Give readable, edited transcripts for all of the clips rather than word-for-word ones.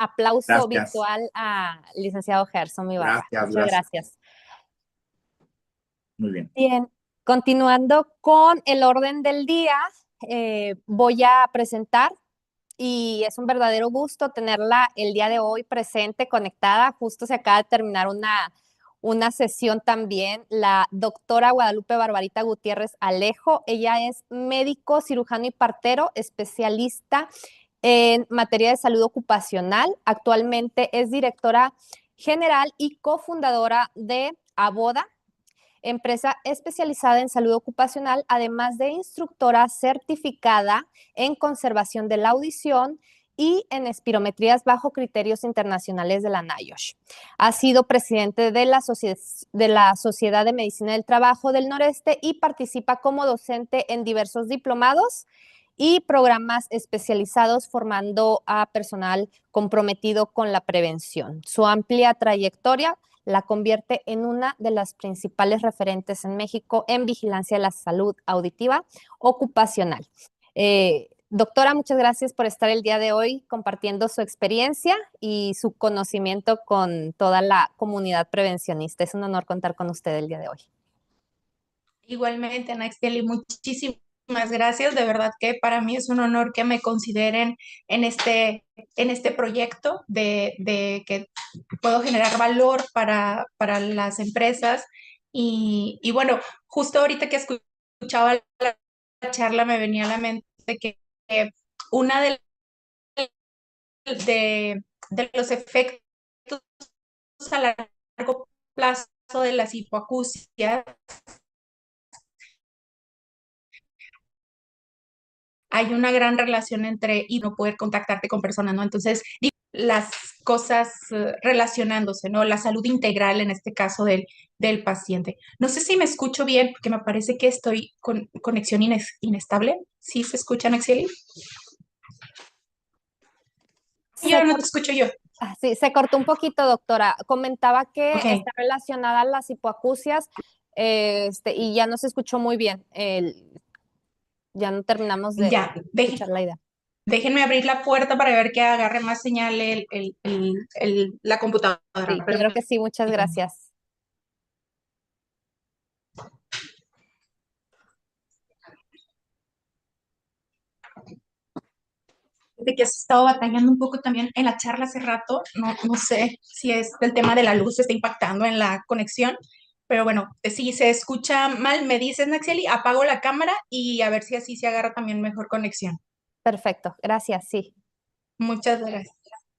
aplauso Gracias, virtual a licenciado Gerson, mi barra. gracias, Muchas gracias. gracias. Muy bien. Bien, continuando con el orden del día, voy a presentar y es un verdadero gusto tenerla el día de hoy presente, conectada. Justo se acaba de terminar una sesión también, la doctora Guadalupe Barbarita Gutiérrez Alejo. Ella es médico, cirujano y partero, especialista en materia de salud ocupacional. Actualmente es directora general y cofundadora de Aboda, empresa especializada en salud ocupacional, además de instructora certificada en conservación de la audición y en espirometrías bajo criterios internacionales de la NIOSH. Ha sido presidente de la Sociedad de Medicina del Trabajo del Noreste y participa como docente en diversos diplomados y programas especializados formando a personal comprometido con la prevención. Su amplia trayectoria la convierte en una de las principales referentes en México en vigilancia de la salud auditiva ocupacional. Doctora, muchas gracias por estar el día de hoy compartiendo su experiencia y su conocimiento con toda la comunidad prevencionista. Es un honor contar con usted el día de hoy. Igualmente, Anaxeli, muchísimas gracias. De verdad que para mí es un honor que me consideren en este proyecto de que puedo generar valor para las empresas. Y bueno, justo ahorita que escuchaba la charla me venía a la mente que una de los efectos a largo plazo de las hipoacusias, hay una gran relación entre y no poder contactarte con personas, ¿no? Entonces, las cosas relacionándose, ¿no? La salud integral en este caso del paciente. No sé si me escucho bien, porque me parece que estoy con conexión inestable. ¿Sí se escucha, Naxieli? Yo no te escucho yo. Sí, se cortó un poquito, doctora. Comentaba que Ok, está relacionada a las hipoacusias, y ya no se escuchó muy bien. Ya no terminamos de ya. escuchar la idea. Déjenme abrir la puerta para ver que agarre más señal la computadora. Sí, claro que sí, muchas gracias. De que has estado batallando un poco también en la charla hace rato. No sé si es el tema de la luz está impactando en la conexión, pero bueno, si se escucha mal, me dices, Naxieli, apago la cámara y a ver si así se agarra también mejor conexión. Perfecto, gracias, sí. Muchas gracias.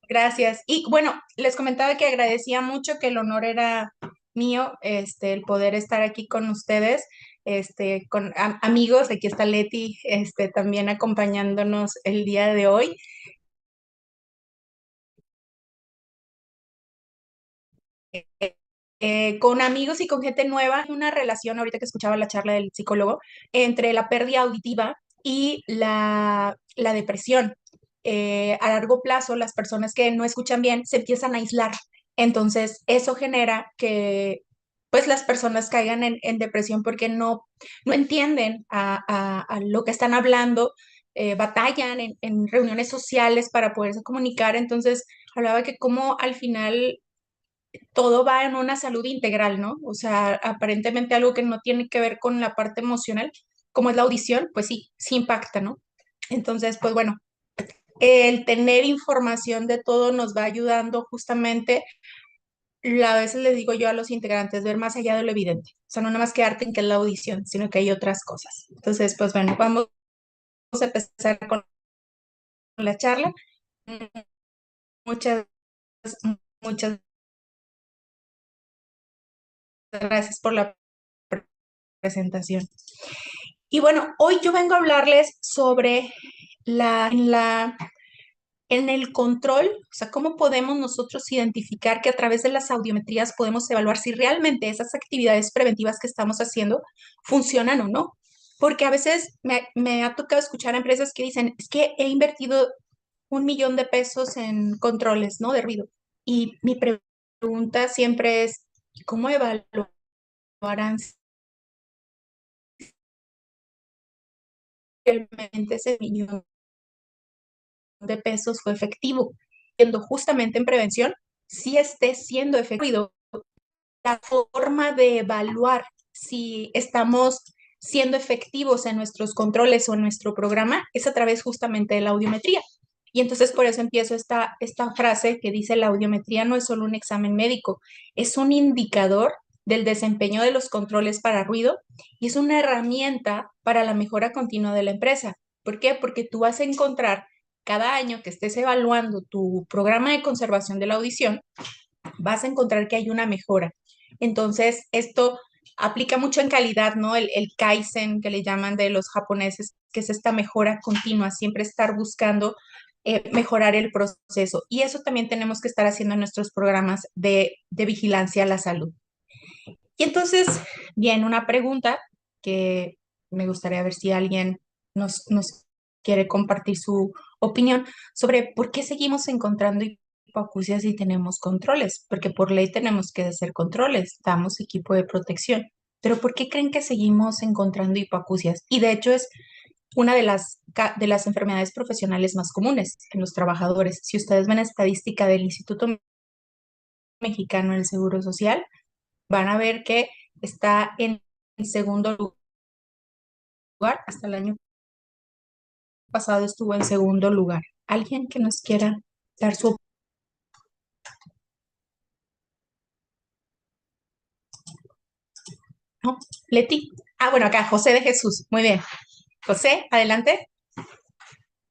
Gracias. Y bueno, les comentaba que agradecía mucho, que el honor era mío, el poder estar aquí con ustedes, con amigos. Aquí está Leti, también acompañándonos el día de hoy. Con amigos y con gente nueva, una relación, ahorita que escuchaba la charla del psicólogo, entre la pérdida auditiva y la depresión. A largo plazo, las personas que no escuchan bien se empiezan a aislar. Entonces, eso genera que pues las personas caigan en depresión porque no entienden a lo que están hablando, batallan en reuniones sociales para poderse comunicar. Entonces, hablaba que como al final todo va en una salud integral, ¿no? O sea, aparentemente algo que no tiene que ver con la parte emocional, como es la audición, pues sí, sí impacta, ¿no? Entonces, pues bueno, el tener información de todo nos va ayudando justamente, a veces les digo yo a los integrantes, ver más allá de lo evidente. O sea, no nada más quedarte en que es la audición, sino que hay otras cosas. Entonces, pues bueno, vamos a empezar con la charla. Muchas, muchas gracias por la presentación. Y bueno, hoy yo vengo a hablarles sobre en el control, o sea, cómo podemos nosotros identificar que a través de las audiometrías podemos evaluar si realmente esas actividades preventivas que estamos haciendo funcionan o no. Porque a veces me ha tocado escuchar a empresas que dicen, es que he invertido 1 millón de pesos en controles, ¿no? De ruido. Y mi pregunta siempre es, ¿cómo evaluarán si realmente ese millón de pesos fue efectivo? justamente en prevención, sí esté siendo efectivo. La forma de evaluar si estamos siendo efectivos en nuestros controles o en nuestro programa es a través justamente de la audiometría. Y entonces por eso empiezo esta frase que dice: la audiometría no es solo un examen médico, es un indicador del desempeño de los controles para ruido y es una herramienta para la mejora continua de la empresa. ¿Por qué? Porque tú vas a encontrar cada año que estés evaluando tu programa de conservación de la audición, vas a encontrar que hay una mejora. Entonces, esto aplica mucho en calidad, ¿no? El Kaizen, que le llaman de los japoneses, que es esta mejora continua, siempre estar buscando mejorar el proceso. Y eso también tenemos que estar haciendo en nuestros programas de vigilancia a la salud. Y entonces, bien, una pregunta que me gustaría ver si alguien nos quiere compartir su opinión sobre por qué seguimos encontrando hipoacusias si tenemos controles, porque por ley tenemos que hacer controles, damos equipo de protección, pero ¿por qué creen que seguimos encontrando hipoacusias? Y de hecho es una de las enfermedades profesionales más comunes en los trabajadores. Si ustedes ven la estadística del Instituto Mexicano del Seguro Social, van a ver que está en segundo lugar, hasta el año pasado estuvo en segundo lugar. ¿Alguien que nos quiera dar su opinión? Leti. Ah, bueno, acá, José de Jesús. Muy bien. José, adelante.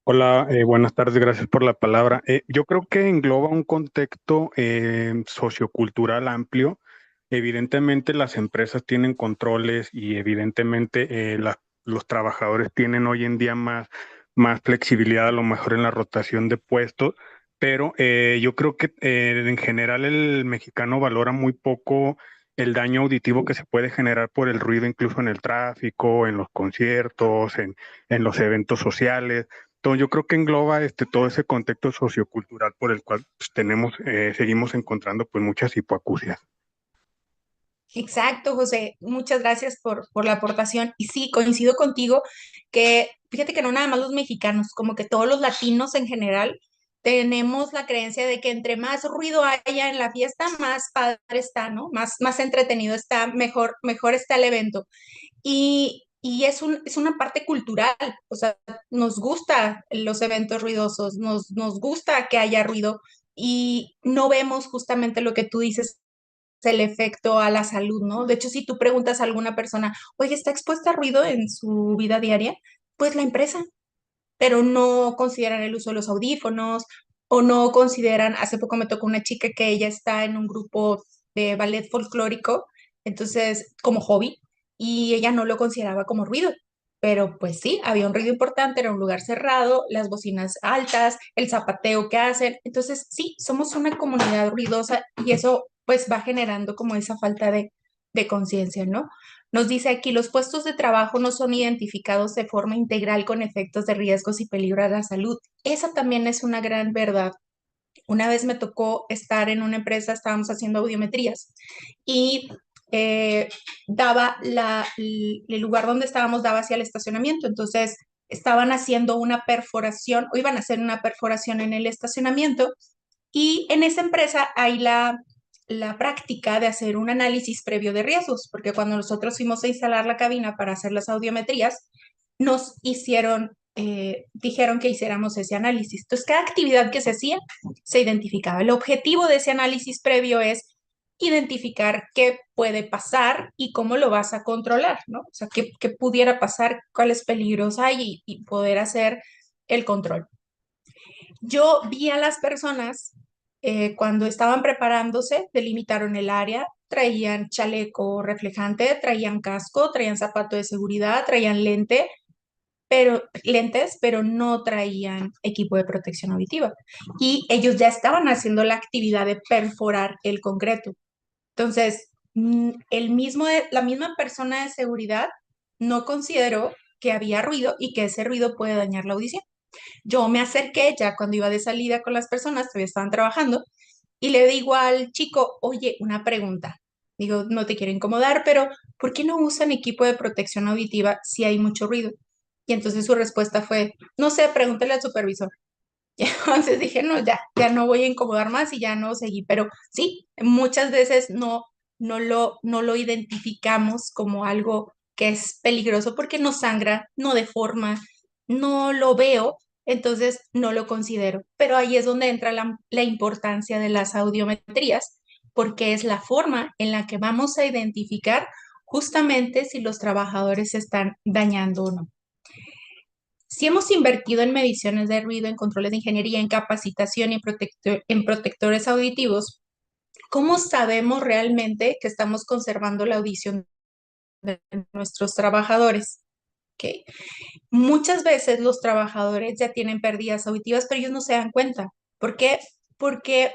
Hola, buenas tardes, gracias por la palabra. Yo creo que engloba un contexto sociocultural amplio. Evidentemente las empresas tienen controles y evidentemente los trabajadores tienen hoy en día más flexibilidad a lo mejor en la rotación de puestos, pero yo creo que en general el mexicano valora muy poco el daño auditivo que se puede generar por el ruido, incluso en el tráfico, en los conciertos, en los eventos sociales. Entonces, yo creo que engloba todo ese contexto sociocultural por el cual pues, seguimos encontrando pues muchas hipoacusias. Exacto, José. Muchas gracias por la aportación. Y sí, coincido contigo que fíjate que no nada más los mexicanos, como que todos los latinos en general tenemos la creencia de que entre más ruido haya en la fiesta, más padre está, ¿no? Más entretenido está, mejor está el evento. Y es una parte cultural, o sea, nos gusta los eventos ruidosos, nos gusta que haya ruido y no vemos justamente lo que tú dices, el efecto a la salud, ¿no? De hecho, si tú preguntas a alguna persona, oye, ¿está expuesta a ruido en su vida diaria? Pues la empresa, pero no consideran el uso de los audífonos o no consideran, hace poco me tocó una chica que ella está en un grupo de ballet folclórico, entonces como hobby, y ella no lo consideraba como ruido. Pero pues sí, había un ruido importante, era un lugar cerrado, las bocinas altas, el zapateo que hacen. Entonces sí, somos una comunidad ruidosa y eso pues va generando como esa falta de conciencia, ¿no? Nos dice aquí, los puestos de trabajo no son identificados de forma integral con efectos de riesgos y peligro a la salud. Esa también es una gran verdad. Una vez me tocó estar en una empresa, estábamos haciendo audiometrías y eh, el lugar donde estábamos daba hacia el estacionamiento. Entonces estaban haciendo una perforación o iban a hacer una perforación en el estacionamiento y en esa empresa hay la práctica de hacer un análisis previo de riesgos, porque cuando nosotros fuimos a instalar la cabina para hacer las audiometrías, dijeron que hiciéramos ese análisis. Entonces, cada actividad que se hacía se identificaba. El objetivo de ese análisis previo es identificar qué puede pasar y cómo lo vas a controlar, ¿no? O sea, qué pudiera pasar, cuáles peligros hay y poder hacer el control. Yo vi a las personas cuando estaban preparándose, delimitaron el área, traían chaleco reflejante, traían casco, traían zapato de seguridad, traían lentes, pero no traían equipo de protección auditiva. Y ellos ya estaban haciendo la actividad de perforar el concreto. Entonces, la misma persona de seguridad no consideró que había ruido y que ese ruido puede dañar la audición. Yo me acerqué ya cuando iba de salida con las personas, todavía estaban trabajando, y le digo al chico, oye, una pregunta. Digo, no te quiero incomodar, pero ¿por qué no usan equipo de protección auditiva si hay mucho ruido? Y entonces su respuesta fue, no sé, pregúntale al supervisor. Y entonces dije, no, ya no voy a incomodar más y ya no seguí. Pero sí, muchas veces no lo identificamos como algo que es peligroso porque no sangra, no deforma, no lo veo, entonces no lo considero. Pero ahí es donde entra la importancia de las audiometrías, porque es la forma en la que vamos a identificar justamente si los trabajadores se están dañando o no. Si hemos invertido en mediciones de ruido, en controles de ingeniería, en capacitación y en protectores auditivos, ¿cómo sabemos realmente que estamos conservando la audición de nuestros trabajadores? ¿Ok? Muchas veces los trabajadores ya tienen pérdidas auditivas, pero ellos no se dan cuenta. ¿Por qué? Porque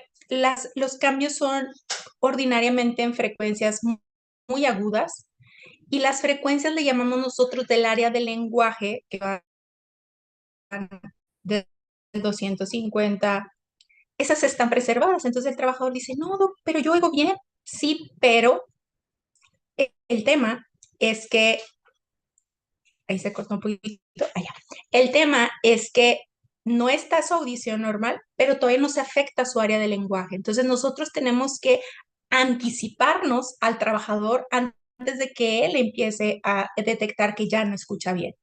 los cambios son ordinariamente en frecuencias muy agudas y las frecuencias le llamamos nosotros del área del lenguaje, que van del 250, esas están preservadas. Entonces el trabajador dice, no, doc, pero yo oigo bien. Sí, pero el tema es que, ahí se cortó un poquito, allá. El tema es que no está su audición normal, pero todavía no se afecta su área de lenguaje. Entonces nosotros tenemos que anticiparnos al trabajador antes de que él empiece a detectar que ya no escucha bien.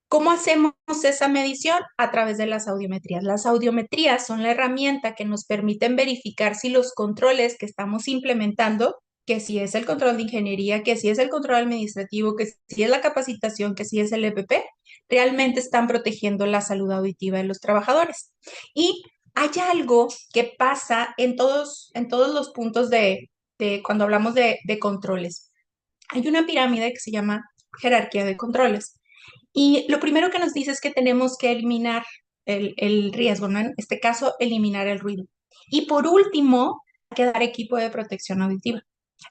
¿Cómo hacemos esa medición? A través de las audiometrías. Las audiometrías son la herramienta que nos permiten verificar si los controles que estamos implementando, que si es el control de ingeniería, que si es el control administrativo, que si es la capacitación, que si es el EPP, realmente están protegiendo la salud auditiva de los trabajadores. Y hay algo que pasa en todos los puntos de cuando hablamos de controles. Hay una pirámide que se llama jerarquía de controles. Y lo primero que nos dice es que tenemos que eliminar el riesgo, ¿no? En este caso, eliminar el ruido. Y por último, hay que dar equipo de protección auditiva.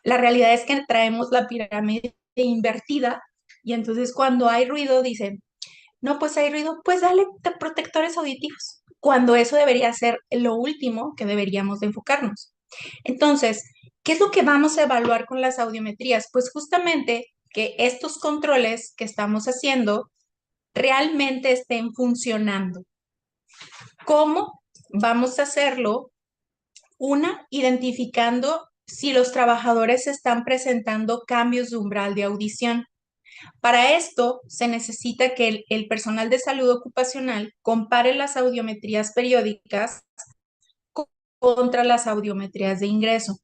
La realidad es que traemos la pirámide invertida y entonces cuando hay ruido dicen, no, pues hay ruido, pues dale protectores auditivos, cuando eso debería ser lo último que deberíamos de enfocarnos. Entonces, ¿qué es lo que vamos a evaluar con las audiometrías? Pues justamente que estos controles que estamos haciendo realmente estén funcionando. ¿Cómo vamos a hacerlo? Una, identificando si los trabajadores están presentando cambios de umbral de audición. Para esto se necesita que el personal de salud ocupacional compare las audiometrías periódicas contra las audiometrías de ingreso.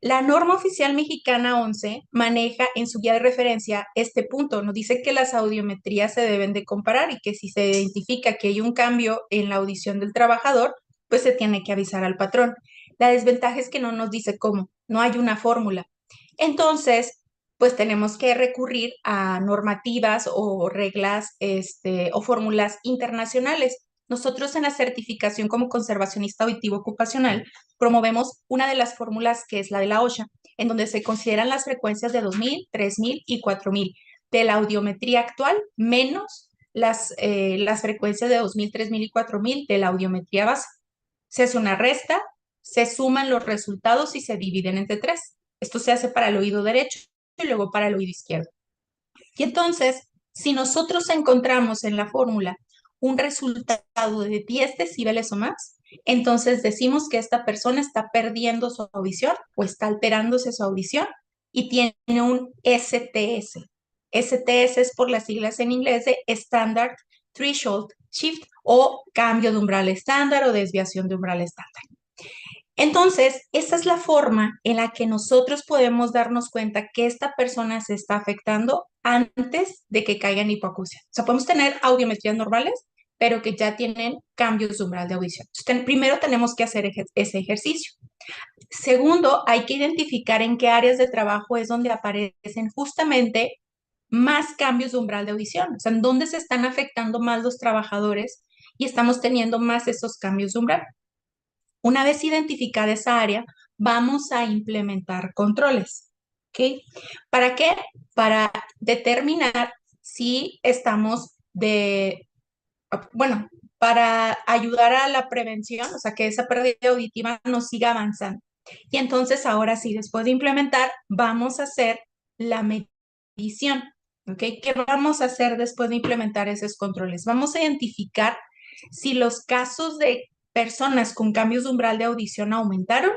La norma oficial mexicana 11 maneja en su guía de referencia este punto. Nos dice que las audiometrías se deben de comparar y que si se identifica que hay un cambio en la audición del trabajador, pues se tiene que avisar al patrón. La desventaja es que no nos dice cómo, no hay una fórmula. Entonces, pues tenemos que recurrir a normativas o reglas o fórmulas internacionales. Nosotros en la certificación como conservacionista auditivo ocupacional promovemos una de las fórmulas que es la de la OSHA, en donde se consideran las frecuencias de 2000, 3000 y 4000 de la audiometría actual menos las frecuencias de 2000, 3000 y 4000 de la audiometría base. Se hace una resta, se suman los resultados y se dividen entre 3. Esto se hace para el oído derecho y luego para el oído izquierdo. Y entonces, si nosotros encontramos en la fórmula un resultado de 10 decibeles o más, entonces decimos que esta persona está perdiendo su audición o está alterándose su audición y tiene un STS. STS es por las siglas en inglés de Standard Threshold Shift o cambio de umbral estándar o desviación de umbral estándar. Entonces, esa es la forma en la que nosotros podemos darnos cuenta que esta persona se está afectando antes de que caiga en hipoacusia. O sea, podemos tener audiometrías normales, pero que ya tienen cambios de umbral de audición. Entonces, primero tenemos que hacer ese ejercicio. Segundo, hay que identificar en qué áreas de trabajo es donde aparecen justamente más cambios de umbral de audición, o sea, en dónde se están afectando más los trabajadores y estamos teniendo más esos cambios de umbral. Una vez identificada esa área, vamos a implementar controles. ¿Ok? ¿Para qué? Para determinar si estamos para ayudar a la prevención, o sea, que esa pérdida auditiva no siga avanzando. Y entonces, ahora sí, después de implementar, vamos a hacer la medición. ¿Ok? ¿Qué vamos a hacer después de implementar esos controles? Vamos a identificar si los casos de personas con cambios de umbral de audición aumentaron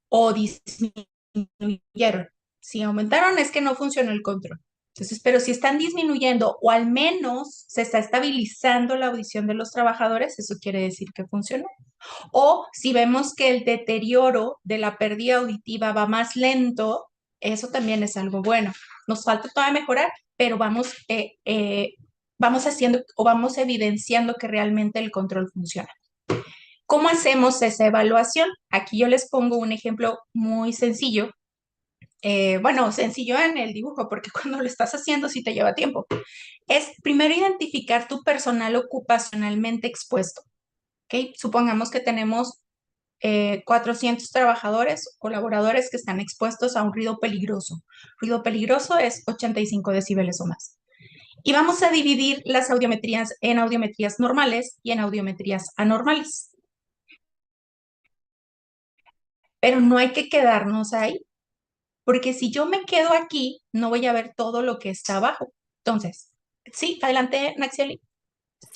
o disminuyeron. Si aumentaron es que no funcionó el control. Entonces, pero si están disminuyendo o al menos se está estabilizando la audición de los trabajadores, eso quiere decir que funcionó. O si vemos que el deterioro de la pérdida auditiva va más lento, eso también es algo bueno. Nos falta todavía mejorar, pero vamos haciendo o vamos evidenciando que realmente el control funciona. ¿Cómo hacemos esa evaluación? Aquí yo les pongo un ejemplo muy sencillo. Bueno, sencillo en el dibujo, porque cuando lo estás haciendo sí te lleva tiempo. Es primero identificar tu personal ocupacionalmente expuesto. ¿Okay? Supongamos que tenemos 400 trabajadores, colaboradores que están expuestos a un ruido peligroso. Ruido peligroso es 85 decibeles o más. Y vamos a dividir las audiometrías en audiometrías normales y en audiometrías anormales. Pero no hay que quedarnos ahí, porque si yo me quedo aquí, no voy a ver todo lo que está abajo. Entonces, sí, adelante, Naxieli.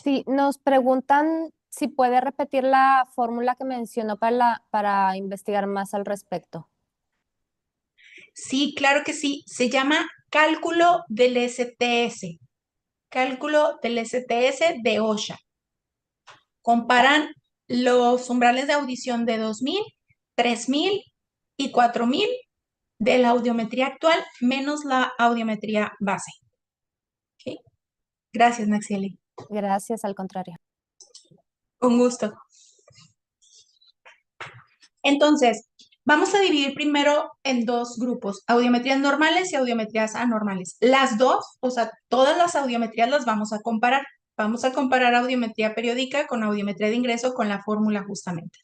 Sí, nos preguntan si puede repetir la fórmula que mencionó para investigar más al respecto. Sí, claro que sí. Se llama cálculo del STS. Cálculo del STS de OSHA. Comparan los umbrales de audición de 2000, 3000 y 4000 de la audiometría actual menos la audiometría base. ¿Okay? Gracias, Naxieli. Gracias, al contrario. Un gusto. Entonces, vamos a dividir primero en dos grupos, audiometrías normales y audiometrías anormales. Las dos, o sea, todas las audiometrías las vamos a comparar. Vamos a comparar audiometría periódica con audiometría de ingreso con la fórmula justamente.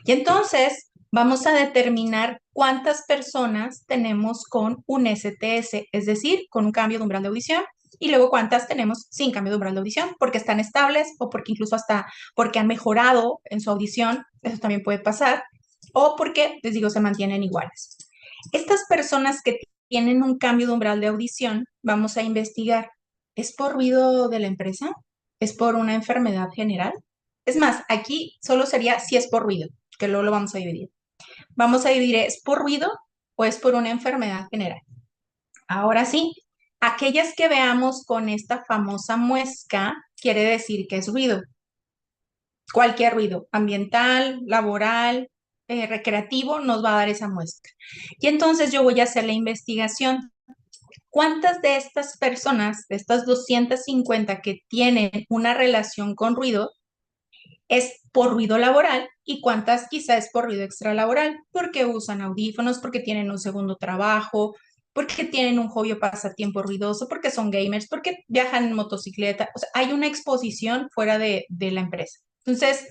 Y entonces vamos a determinar cuántas personas tenemos con un STS, es decir, con un cambio de umbral de audición, y luego cuántas tenemos sin cambio de umbral de audición, porque están estables o porque incluso hasta porque han mejorado en su audición, eso también puede pasar, o porque, les digo, se mantienen iguales. Estas personas que tienen un cambio de umbral de audición, vamos a investigar, ¿es por ruido de la empresa? ¿Es por una enfermedad general? Es más, aquí solo sería si es por ruido, que luego lo vamos a dividir. Vamos a dividir, ¿es por ruido o es por una enfermedad general? Ahora sí, aquellas que veamos con esta famosa muesca, quiere decir que es ruido. Cualquier ruido, ambiental, laboral, recreativo, nos va a dar esa muestra. Y entonces yo voy a hacer la investigación. ¿Cuántas de estas personas, de estas 250 que tienen una relación con ruido, es por ruido laboral y cuántas quizás es por ruido extralaboral? Porque usan audífonos, porque tienen un segundo trabajo, porque tienen un hobby o pasatiempo ruidoso, porque son gamers, porque viajan en motocicleta. O sea, hay una exposición fuera de la empresa. Entonces,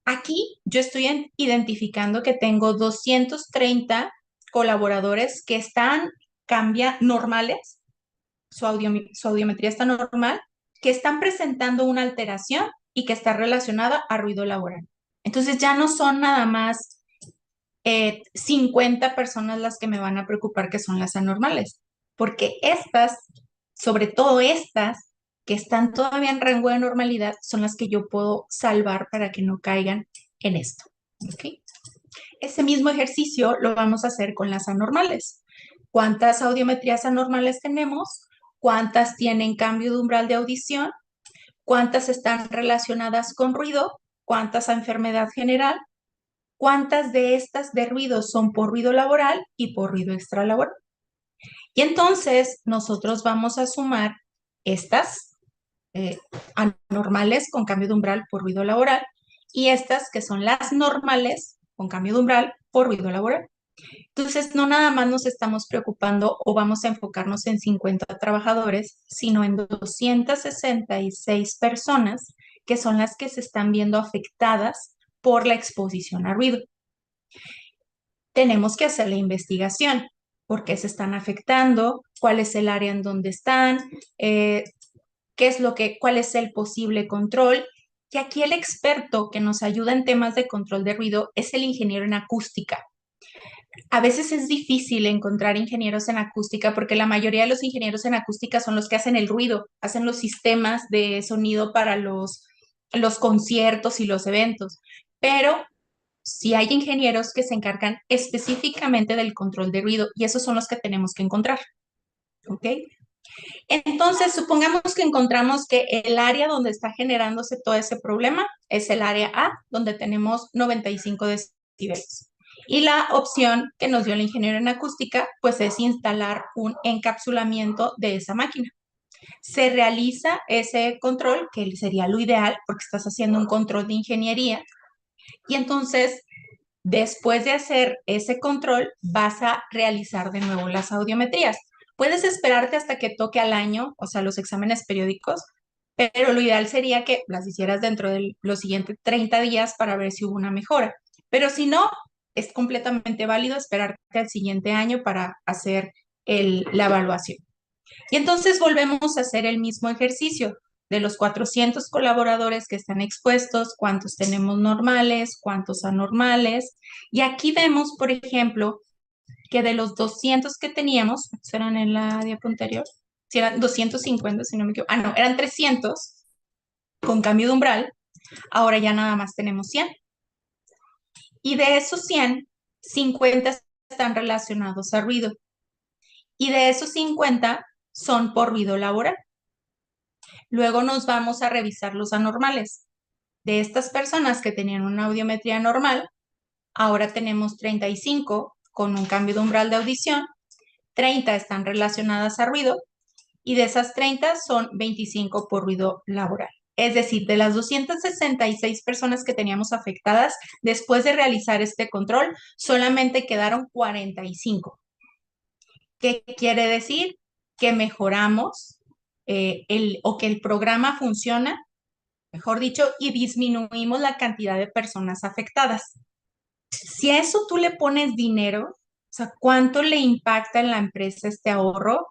aquí yo estoy identificando que tengo 230 colaboradores que están normales, su audiometría está normal, que están presentando una alteración y que está relacionada a ruido laboral. Entonces ya no son nada más 50 personas las que me van a preocupar que son las anormales, porque estas, sobre todo estas, que están todavía en rango de normalidad, son las que yo puedo salvar para que no caigan en esto. ¿Okay? Ese mismo ejercicio lo vamos a hacer con las anormales. ¿Cuántas audiometrías anormales tenemos? ¿Cuántas tienen cambio de umbral de audición? ¿Cuántas están relacionadas con ruido? ¿Cuántas a enfermedad general? ¿Cuántas de estas de ruido son por ruido laboral y por ruido extralaboral? Y entonces nosotros vamos a sumar estas anormales con cambio de umbral por ruido laboral y estas que son las normales con cambio de umbral por ruido laboral. Entonces, no nada más nos estamos preocupando o vamos a enfocarnos en 50 trabajadores, sino en 266 personas que son las que se están viendo afectadas por la exposición a ruido. Tenemos que hacer la investigación, por qué se están afectando, cuál es el área en donde están, cuál es el posible control. Y aquí el experto que nos ayuda en temas de control de ruido es el ingeniero en acústica. A veces es difícil encontrar ingenieros en acústica porque la mayoría de los ingenieros en acústica son los que hacen el ruido, hacen los sistemas de sonido para los los conciertos y los eventos, pero sí hay ingenieros que se encargan específicamente del control de ruido y esos son los que tenemos que encontrar, ¿ok? Entonces, supongamos que encontramos que el área donde está generándose todo ese problema es el área A, donde tenemos 95 decibeles. Y la opción que nos dio el ingeniero en acústica, pues es instalar un encapsulamiento de esa máquina. Se realiza ese control, que sería lo ideal, porque estás haciendo un control de ingeniería. Y entonces, después de hacer ese control, vas a realizar de nuevo las audiometrías. Puedes esperarte hasta que toque al año, o sea, los exámenes periódicos, pero lo ideal sería que las hicieras dentro de los siguientes 30 días para ver si hubo una mejora. Pero si no, es completamente válido esperarte al siguiente año para hacer la evaluación. Y entonces volvemos a hacer el mismo ejercicio. De los 400 colaboradores que están expuestos, cuántos tenemos normales, cuántos anormales. Y aquí vemos, por ejemplo, que de los 200 que teníamos, ¿eran en la diapo anterior? Si eran 250, si no me equivoco. Ah, no, eran 300 con cambio de umbral. Ahora ya nada más tenemos 100. Y de esos 100, 50 están relacionados a ruido. Y de esos 50 son por ruido laboral. Luego nos vamos a revisar los anormales. De estas personas que tenían una audiometría normal, ahora tenemos 35 con un cambio de umbral de audición, 30 están relacionadas a ruido y de esas 30 son 25 por ruido laboral. Es decir, de las 266 personas que teníamos afectadas, después de realizar este control, solamente quedaron 45. ¿Qué quiere decir? Que mejoramos o que el programa funciona, mejor dicho, y disminuimos la cantidad de personas afectadas. Si a eso tú le pones dinero, o sea, ¿cuánto le impacta en la empresa este ahorro?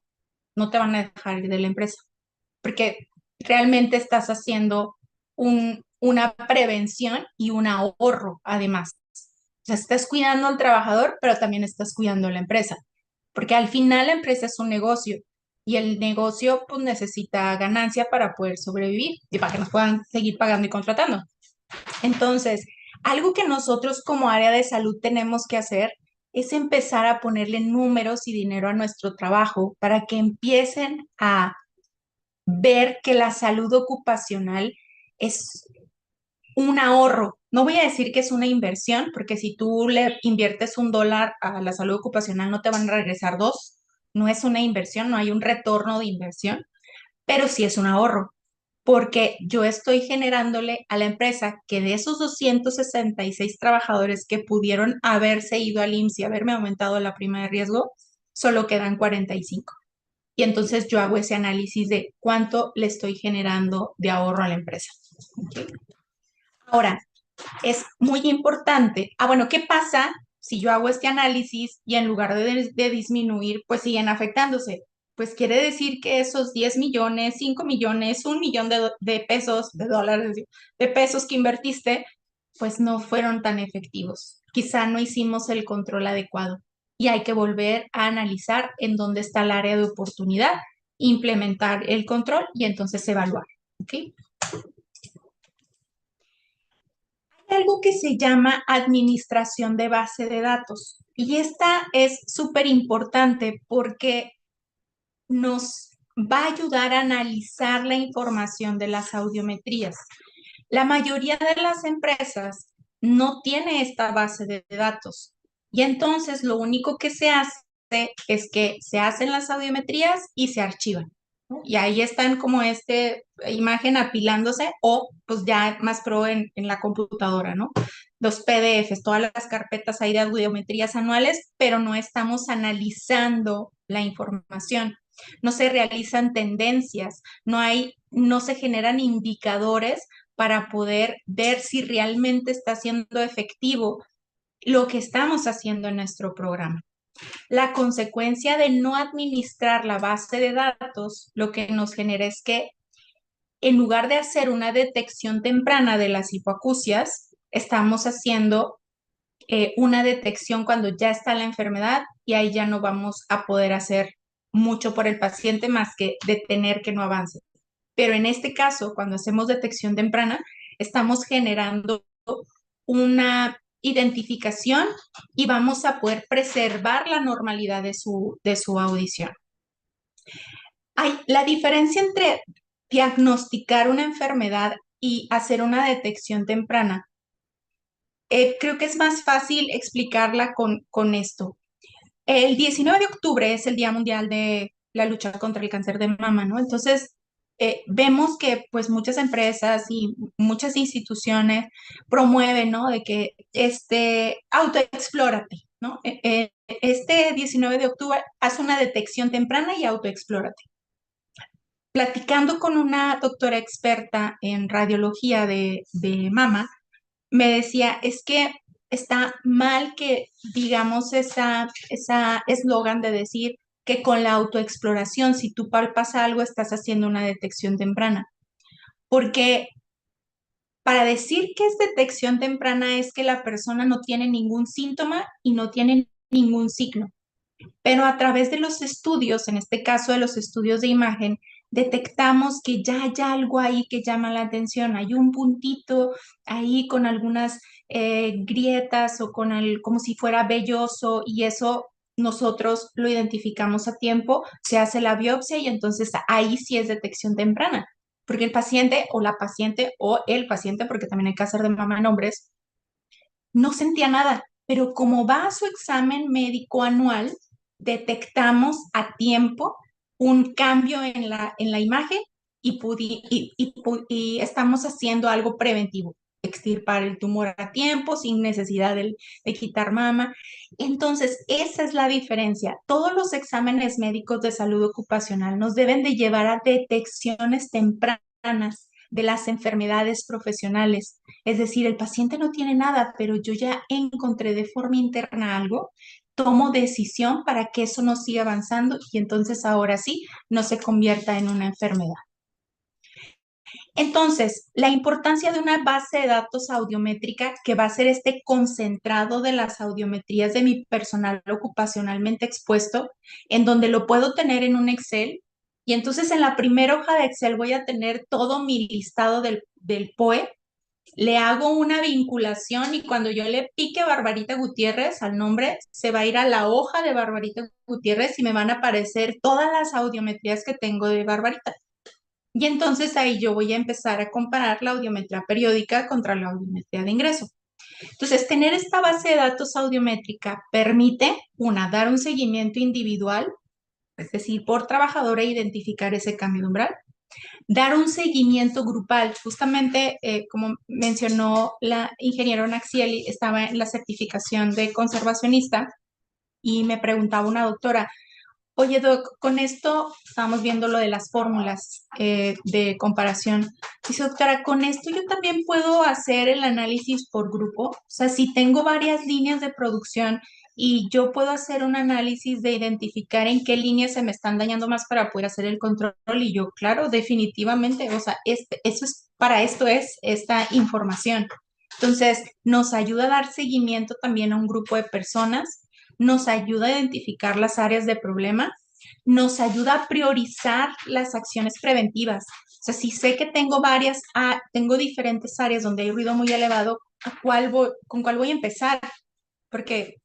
No te van a dejar ir de la empresa, porque realmente estás haciendo una prevención y un ahorro además. O sea, estás cuidando al trabajador, pero también estás cuidando a la empresa, porque al final la empresa es un negocio y el negocio pues necesita ganancia para poder sobrevivir y para que nos puedan seguir pagando y contratando. Entonces, algo que nosotros como área de salud tenemos que hacer es empezar a ponerle números y dinero a nuestro trabajo para que empiecen a ver que la salud ocupacional es un ahorro. No voy a decir que es una inversión, porque si tú le inviertes $1 a la salud ocupacional, no te van a regresar dos. No es una inversión, no hay un retorno de inversión, pero sí es un ahorro, porque yo estoy generándole a la empresa que de esos 266 trabajadores que pudieron haberse ido al IMSS y haberme aumentado la prima de riesgo, solo quedan 45. Y entonces yo hago ese análisis de cuánto le estoy generando de ahorro a la empresa. ¿Okay? Ahora, es muy importante. Bueno, ¿qué pasa si yo hago este análisis y en lugar de disminuir, pues siguen afectándose? Pues quiere decir que esos 10 millones, 5 millones, 1 millón de pesos, de dólares, de pesos que invertiste, pues no fueron tan efectivos. Quizá no hicimos el control adecuado y hay que volver a analizar en dónde está el área de oportunidad, implementar el control y entonces evaluar. ¿Ok? Algo que se llama administración de base de datos. Y esta es súper importante porque nos va a ayudar a analizar la información de las audiometrías. La mayoría de las empresas no tiene esta base de datos y entonces lo único que se hace es que se hacen las audiometrías y se archivan, ¿no? Y ahí están como imagen apilándose o pues ya más pro en la computadora, ¿no? Los PDFs, todas las carpetas ahí de audiometrías anuales, pero no estamos analizando la información. No se realizan tendencias, no se generan indicadores para poder ver si realmente está siendo efectivo lo que estamos haciendo en nuestro programa. La consecuencia de no administrar la base de datos, lo que nos genera es que en lugar de hacer una detección temprana de las hipoacusias, estamos haciendo una detección cuando ya está la enfermedad y ahí ya no vamos a poder hacer mucho por el paciente más que detener que no avance. Pero en este caso, cuando hacemos detección temprana, estamos generando una identificación y vamos a poder preservar la normalidad de su audición. La diferencia entre diagnosticar una enfermedad y hacer una detección temprana, creo que es más fácil explicarla con esto. El 19 de octubre es el Día Mundial de la lucha contra el cáncer de mama, ¿no? Entonces, vemos que pues muchas empresas y muchas instituciones promueven, ¿no? De que autoexplórate, ¿no? Este 19 de octubre haz una detección temprana y autoexplórate. Platicando con una doctora experta en radiología de mama, me decía, es que está mal que digamos esa eslogan de decir que con la autoexploración, si tú palpas algo, estás haciendo una detección temprana. Porque para decir que es detección temprana es que la persona no tiene ningún síntoma y no tiene ningún signo. Pero a través de los estudios, en este caso de los estudios de imagen, detectamos que ya hay algo ahí que llama la atención. Hay un puntito ahí con algunas grietas o como si fuera velloso y eso nosotros lo identificamos a tiempo, se hace la biopsia y entonces ahí sí es detección temprana, porque el paciente o la paciente o el paciente, porque también hay cáncer de mama en hombres, no sentía nada, pero como va a su examen médico anual, detectamos a tiempo un cambio en la imagen y estamos haciendo algo preventivo, extirpar el tumor a tiempo sin necesidad de quitar mama. Entonces, esa es la diferencia. Todos los exámenes médicos de salud ocupacional nos deben de llevar a detecciones tempranas de las enfermedades profesionales. Es decir, el paciente no tiene nada, pero yo ya encontré de forma interna algo, tomo decisión para que eso no siga avanzando y entonces ahora sí no se convierta en una enfermedad. Entonces, la importancia de una base de datos audiométrica que va a ser este concentrado de las audiometrías de mi personal ocupacionalmente expuesto, en donde lo puedo tener en un Excel. Y entonces en la primera hoja de Excel voy a tener todo mi listado del POE, le hago una vinculación y cuando yo le pique Barbarita Gutiérrez al nombre, se va a ir a la hoja de Barbarita Gutiérrez y me van a aparecer todas las audiometrías que tengo de Barbarita. Y entonces ahí yo voy a empezar a comparar la audiometría periódica contra la audiometría de ingreso. Entonces, tener esta base de datos audiométrica permite, dar un seguimiento individual, es decir, por trabajador e identificar ese cambio de umbral, dar un seguimiento grupal. Justamente, como mencionó la ingeniera Naxieli, estaba en la certificación de conservacionista y me preguntaba una doctora, oye, Doc, con esto estábamos viendo lo de las fórmulas de comparación. Dice, doctora, con esto yo también puedo hacer el análisis por grupo. O sea, si tengo varias líneas de producción y yo puedo hacer un análisis de identificar en qué líneas se me están dañando más para poder hacer el control. Y yo, claro, definitivamente, o sea, para esto es esta información. Entonces, nos ayuda a dar seguimiento también a un grupo de personas, nos ayuda a identificar las áreas de problema, nos ayuda a priorizar las acciones preventivas. O sea, si sé que tengo diferentes áreas donde hay ruido muy elevado, ¿con cuál voy a empezar? Porque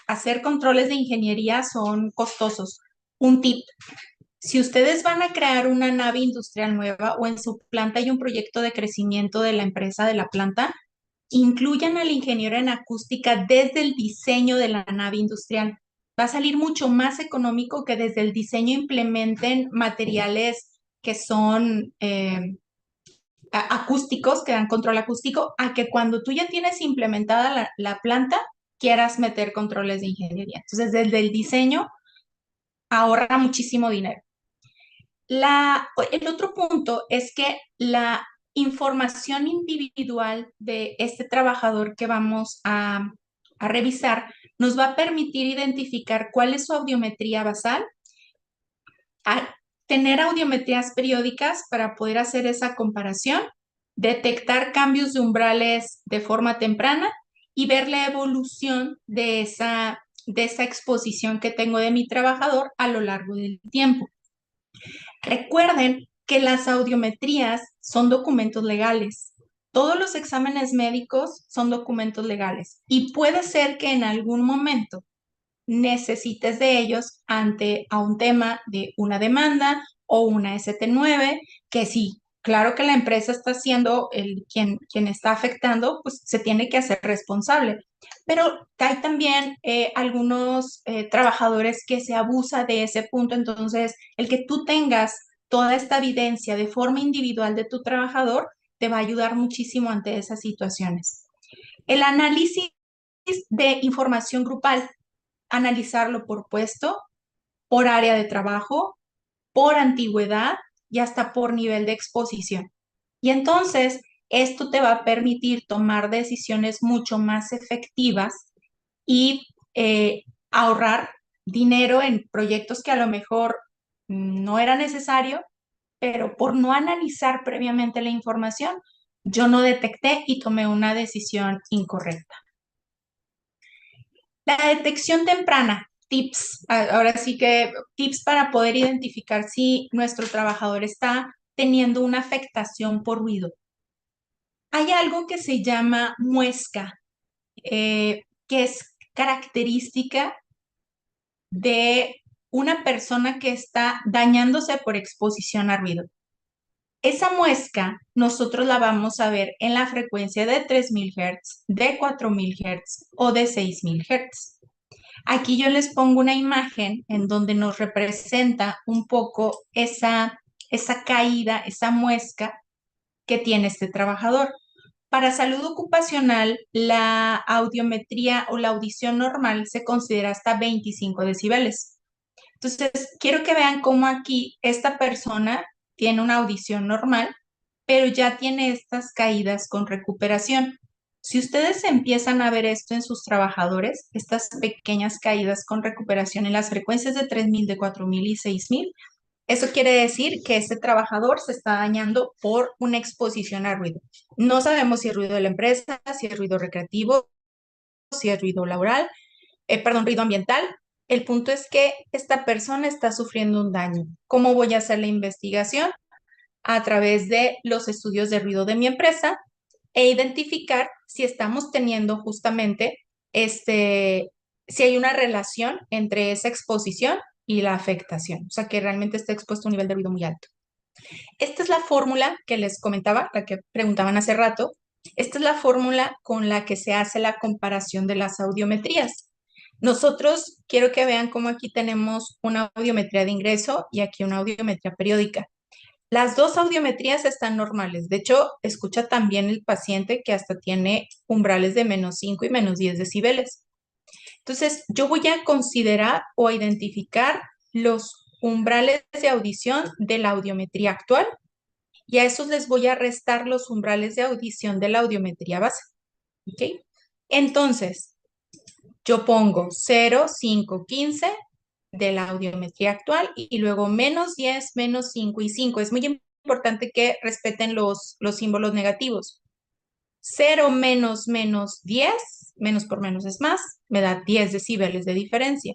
hacer controles de ingeniería son costosos. Un tip, si ustedes van a crear una nave industrial nueva o en su planta hay un proyecto de crecimiento de la empresa, de la planta, incluyan al ingeniero en acústica desde el diseño de la nave industrial. Va a salir mucho más económico que desde el diseño implementen materiales que son acústicos, que dan control acústico, a que cuando tú ya tienes implementada la planta, quieras meter controles de ingeniería. Entonces, desde el diseño ahorra muchísimo dinero. El otro punto es que la información individual de este trabajador que vamos a revisar nos va a permitir identificar cuál es su audiometría basal, a tener audiometrías periódicas para poder hacer esa comparación, detectar cambios de umbrales de forma temprana y ver la evolución de esa exposición que tengo de mi trabajador a lo largo del tiempo. Recuerden que las audiometrías son documentos legales. Todos los exámenes médicos son documentos legales y puede ser que en algún momento necesites de ellos ante a un tema de una demanda o una ST9, que sí, claro que la empresa está siendo quien está afectando, pues se tiene que hacer responsable. Pero hay también algunos trabajadores que se abusa de ese punto, entonces el que tú tengas toda esta evidencia de forma individual de tu trabajador te va a ayudar muchísimo ante esas situaciones. El análisis de información grupal, analizarlo por puesto, por área de trabajo, por antigüedad y hasta por nivel de exposición. Y entonces, esto te va a permitir tomar decisiones mucho más efectivas y ahorrar dinero en proyectos que a lo mejor no era necesario, pero por no analizar previamente la información, yo no detecté y tomé una decisión incorrecta. La detección temprana, tips, ahora sí que tips para poder identificar si nuestro trabajador está teniendo una afectación por ruido. Hay algo que se llama muesca, que es característica de una persona que está dañándose por exposición a ruido. Esa muesca nosotros la vamos a ver en la frecuencia de 3000 Hz, de 4000 Hz o de 6000 Hz. Aquí yo les pongo una imagen en donde nos representa un poco esa caída, esa muesca que tiene este trabajador. Para salud ocupacional, la audiometría o la audición normal se considera hasta 25 decibeles. Entonces, quiero que vean cómo aquí esta persona tiene una audición normal, pero ya tiene estas caídas con recuperación. Si ustedes empiezan a ver esto en sus trabajadores, estas pequeñas caídas con recuperación en las frecuencias de 3000, de 4000 y 6000, eso quiere decir que este trabajador se está dañando por una exposición a ruido. No sabemos si es ruido de la empresa, si es ruido recreativo, si es ruido laboral, perdón, ruido ambiental. El punto es que esta persona está sufriendo un daño. ¿Cómo voy a hacer la investigación? A través de los estudios de ruido de mi empresa e identificar si estamos teniendo justamente si hay una relación entre esa exposición y la afectación, o sea, que realmente está expuesto a un nivel de ruido muy alto. Esta es la fórmula que les comentaba, la que preguntaban hace rato. Esta es la fórmula con la que se hace la comparación de las audiometrías. Nosotros quiero que vean cómo aquí tenemos una audiometría de ingreso y aquí una audiometría periódica. Las dos audiometrías están normales. De hecho, escucha también el paciente que hasta tiene umbrales de -5 y -10 decibeles. Entonces, yo voy a considerar o a identificar los umbrales de audición de la audiometría actual y a esos les voy a restar los umbrales de audición de la audiometría base. ¿Ok? Entonces, yo pongo 0, 5, 15 de la audiometría actual y luego -10, -5 y 5. Es muy importante que respeten los símbolos negativos. 0 menos menos 10, menos por menos es más, me da 10 decibeles de diferencia.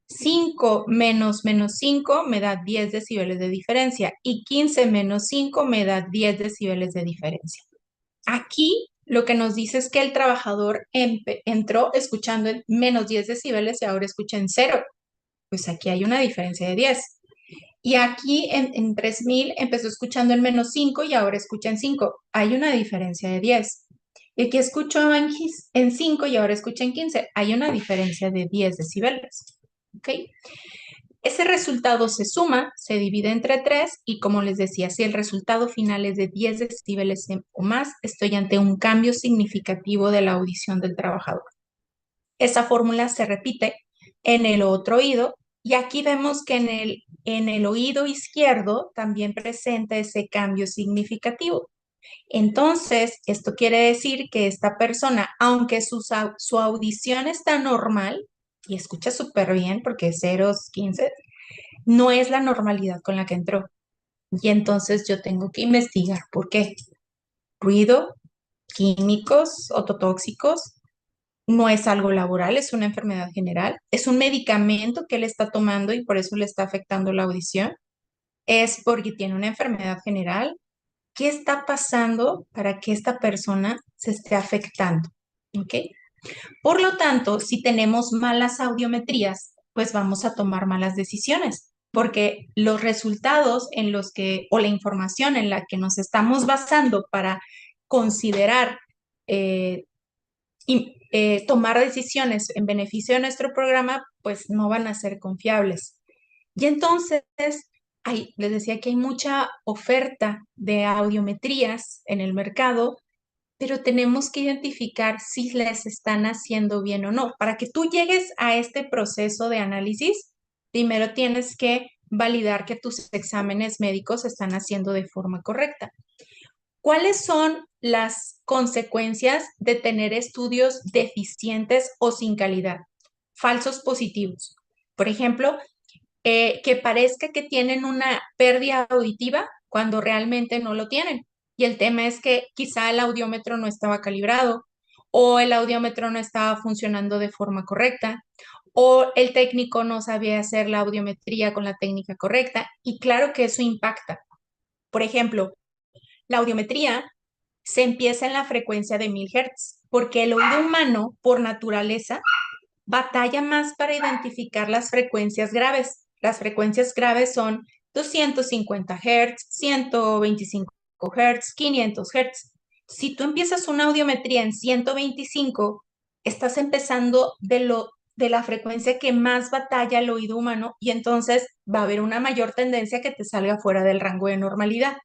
5 menos menos 5 me da 10 decibeles de diferencia y 15 menos 5 me da 10 decibeles de diferencia. Aquí lo que nos dice es que el trabajador entró escuchando en -10 decibeles y ahora escucha en 0. Pues aquí hay una diferencia de 10. Y aquí en 3000 empezó escuchando en -5 y ahora escucha en 5. Hay una diferencia de 10. Y aquí escuchó en 5 y ahora escucha en 15. Hay una diferencia de 10 decibeles. ¿Ok? Ese resultado se suma, se divide entre 3 y como les decía, si el resultado final es de 10 decibeles o más, estoy ante un cambio significativo de la audición del trabajador. Esa fórmula se repite en el otro oído y aquí vemos que en el oído izquierdo también presenta ese cambio significativo. Entonces, esto quiere decir que esta persona, aunque su audición está normal y escucha súper bien porque es 0, 15, no es la normalidad con la que entró. Y entonces yo tengo que investigar por qué. Ruido, químicos, ototóxicos, no es algo laboral, es una enfermedad general, es un medicamento que él está tomando y por eso le está afectando la audición, es porque tiene una enfermedad general, qué está pasando para que esta persona se esté afectando. ¿Ok? Por lo tanto, si tenemos malas audiometrías, pues vamos a tomar malas decisiones, porque los resultados en los que, o la información en la que nos estamos basando para considerar eh, tomar decisiones en beneficio de nuestro programa, pues no van a ser confiables. Y entonces, les decía que hay mucha oferta de audiometrías en el mercado, pero tenemos que identificar si les están haciendo bien o no. Para que tú llegues a este proceso de análisis, primero tienes que validar que tus exámenes médicos se están haciendo de forma correcta. ¿Cuáles son las consecuencias de tener estudios deficientes o sin calidad? Falsos positivos. Por ejemplo, que parezca que tienen una pérdida auditiva cuando realmente no lo tienen. Y el tema es que quizá el audiómetro no estaba calibrado o el audiómetro no estaba funcionando de forma correcta o el técnico no sabía hacer la audiometría con la técnica correcta. Y claro que eso impacta. Por ejemplo, la audiometría se empieza en la frecuencia de 1000 Hz, porque el oído humano, por naturaleza, batalla más para identificar las frecuencias graves. Las frecuencias graves son 250 Hz, 125 Hz, 500 Hz. Si tú empiezas una audiometría en 125, estás empezando de la frecuencia que más batalla el oído humano y entonces va a haber una mayor tendencia que te salga fuera del rango de normalidad.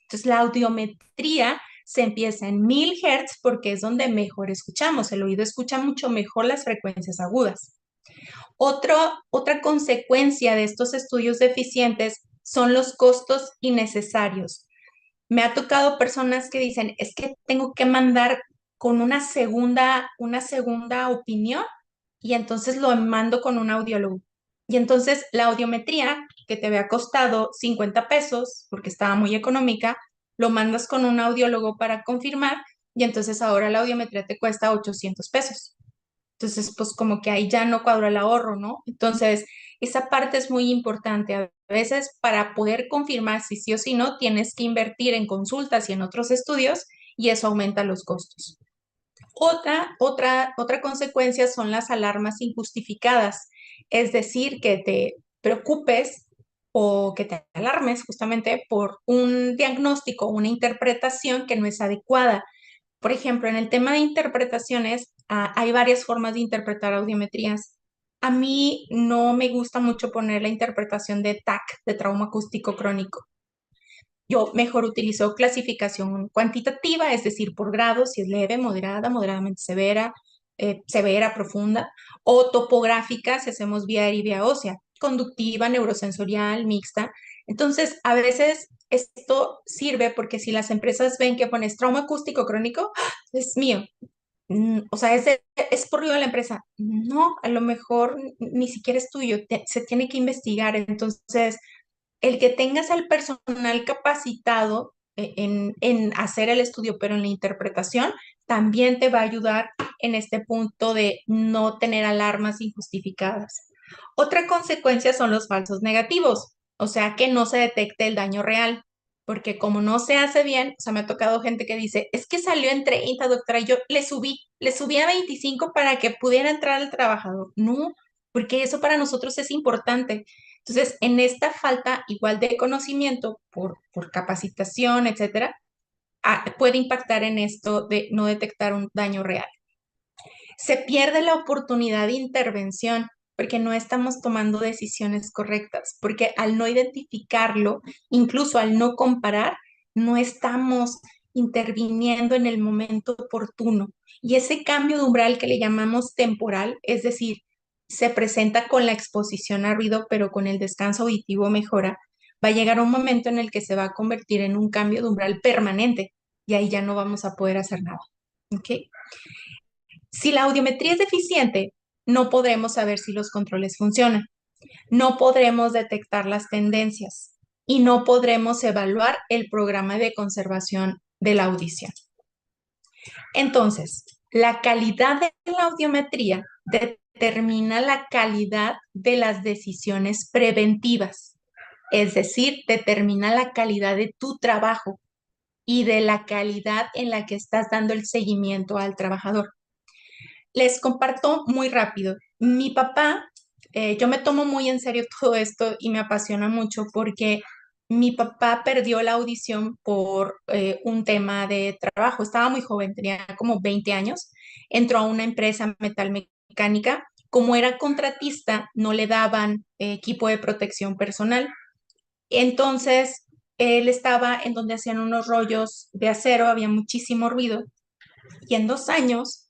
Entonces, la audiometría se empieza en 1000 Hz porque es donde mejor escuchamos. El oído escucha mucho mejor las frecuencias agudas. Otra consecuencia de estos estudios deficientes son los costos innecesarios. Me ha tocado personas que dicen, es que tengo que mandar con una segunda opinión y entonces lo mando con un audiólogo. Y entonces la audiometría que te había costado 50 pesos porque estaba muy económica, lo mandas con un audiólogo para confirmar y entonces ahora la audiometría te cuesta 800 pesos. Entonces, pues como que ahí ya no cuadra el ahorro, ¿no? Entonces, esa parte es muy importante. A veces para poder confirmar si sí o si no, tienes que invertir en consultas y en otros estudios y eso aumenta los costos. Otra consecuencia son las alarmas injustificadas, es decir, que te preocupes o que te alarmes justamente por un diagnóstico, una interpretación que no es adecuada. Por ejemplo, en el tema de interpretaciones, hay varias formas de interpretar audiometrías. A mí no me gusta mucho poner la interpretación de TAC, de trauma acústico crónico. Yo mejor utilizo clasificación cuantitativa, es decir, por grados, si es leve, moderada, moderadamente severa, severa, profunda, o topográfica, si hacemos vía aérea y vía ósea, conductiva, neurosensorial, mixta. Entonces, a veces esto sirve porque si las empresas ven que pones trauma acústico crónico, ¡ah! Es mío. O sea, es por ruido de la empresa. No, a lo mejor ni siquiera es tuyo, se tiene que investigar. Entonces, el que tengas al personal capacitado en hacer el estudio, pero en la interpretación, también te va a ayudar en este punto de no tener alarmas injustificadas. Otra consecuencia son los falsos negativos, o sea, que no se detecte el daño real, porque como no se hace bien, o sea, me ha tocado gente que dice, es que salió en 30, doctora, y yo le subí a 25 para que pudiera entrar el trabajador. No, porque eso para nosotros es importante. Entonces, en esta falta igual de conocimiento por capacitación, etcétera, puede impactar en esto de no detectar un daño real. Se pierde la oportunidad de intervención porque no estamos tomando decisiones correctas, porque al no identificarlo, incluso al no comparar, no estamos interviniendo en el momento oportuno. Y ese cambio de umbral que le llamamos temporal, es decir, se presenta con la exposición a ruido, pero con el descanso auditivo mejora, va a llegar un momento en el que se va a convertir en un cambio de umbral permanente y ahí ya no vamos a poder hacer nada. ¿Ok? Si la audiometría es deficiente, no podremos saber si los controles funcionan, no podremos detectar las tendencias y no podremos evaluar el programa de conservación de la audición. Entonces, la calidad de la audiometría determina la calidad de las decisiones preventivas, es decir, determina la calidad de tu trabajo. y de la calidad en la que estás dando el seguimiento al trabajador. Les comparto muy rápido. Mi papá, yo me tomo muy en serio todo esto y me apasiona mucho porque mi papá perdió la audición por un tema de trabajo. Estaba muy joven, tenía como 20 años. Entró a una empresa metalmecánica. Como era contratista, no le daban equipo de protección personal. Entonces, él estaba en donde hacían unos rollos de acero, había muchísimo ruido. Y en 2 años,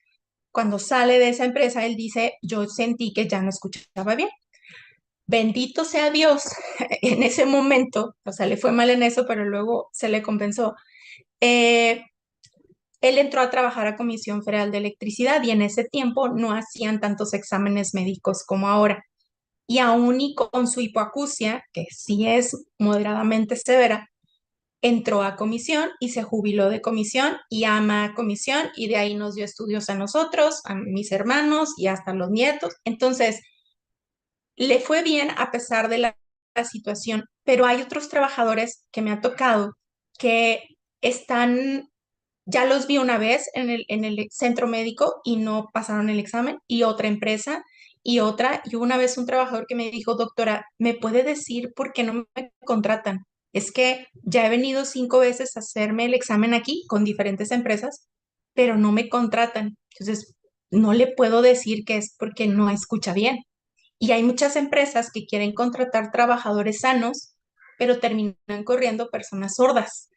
cuando sale de esa empresa, él dice, yo sentí que ya no escuchaba bien. Bendito sea Dios, en ese momento, o sea, le fue mal en eso, pero luego se le compensó. Eh, Él entró a trabajar a Comisión Federal de Electricidad y en ese tiempo no hacían tantos exámenes médicos como ahora. Y aún y con su hipoacusia, que sí es moderadamente severa, entró a comisión y se jubiló de comisión y ama a comisión y de ahí nos dio estudios a nosotros, a mis hermanos y hasta los nietos. Entonces, le fue bien a pesar de la situación, pero hay otros trabajadores que me ha tocado que están, ya los vi una vez en el centro médico y no pasaron el examen y otra empresa y otra, y una vez un trabajador que me dijo, doctora, ¿me puede decir por qué no me contratan? Es que ya he venido 5 veces a hacerme el examen aquí con diferentes empresas, pero no me contratan. Entonces, no le puedo decir que es porque no escucha bien. Y hay muchas empresas que quieren contratar trabajadores sanos, pero terminan corriendo personas sordas.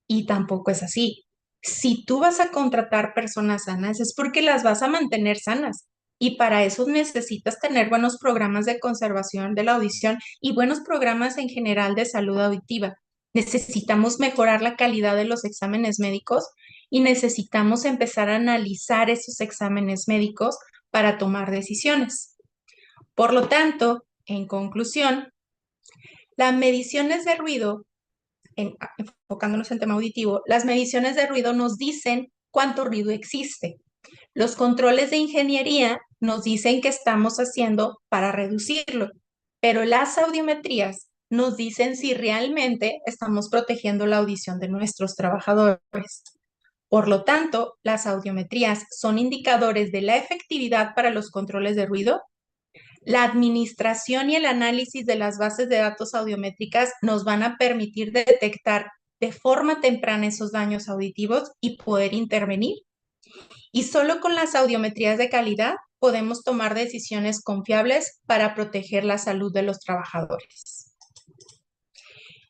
Y tampoco es así. Si tú vas a contratar personas sanas, es porque las vas a mantener sanas. Y para eso necesitas tener buenos programas de conservación de la audición y buenos programas en general de salud auditiva. Necesitamos mejorar la calidad de los exámenes médicos y necesitamos empezar a analizar esos exámenes médicos para tomar decisiones. Por lo tanto, en conclusión, las mediciones de ruido, enfocándonos en tema auditivo, las mediciones de ruido nos dicen cuánto ruido existe. Los controles de ingeniería nos dicen qué estamos haciendo para reducirlo, pero las audiometrías nos dicen si realmente estamos protegiendo la audición de nuestros trabajadores. Por lo tanto, las audiometrías son indicadores de la efectividad para los controles de ruido. La administración y el análisis de las bases de datos audiométricas nos van a permitir detectar de forma temprana esos daños auditivos y poder intervenir. Y solo con las audiometrías de calidad podemos tomar decisiones confiables para proteger la salud de los trabajadores.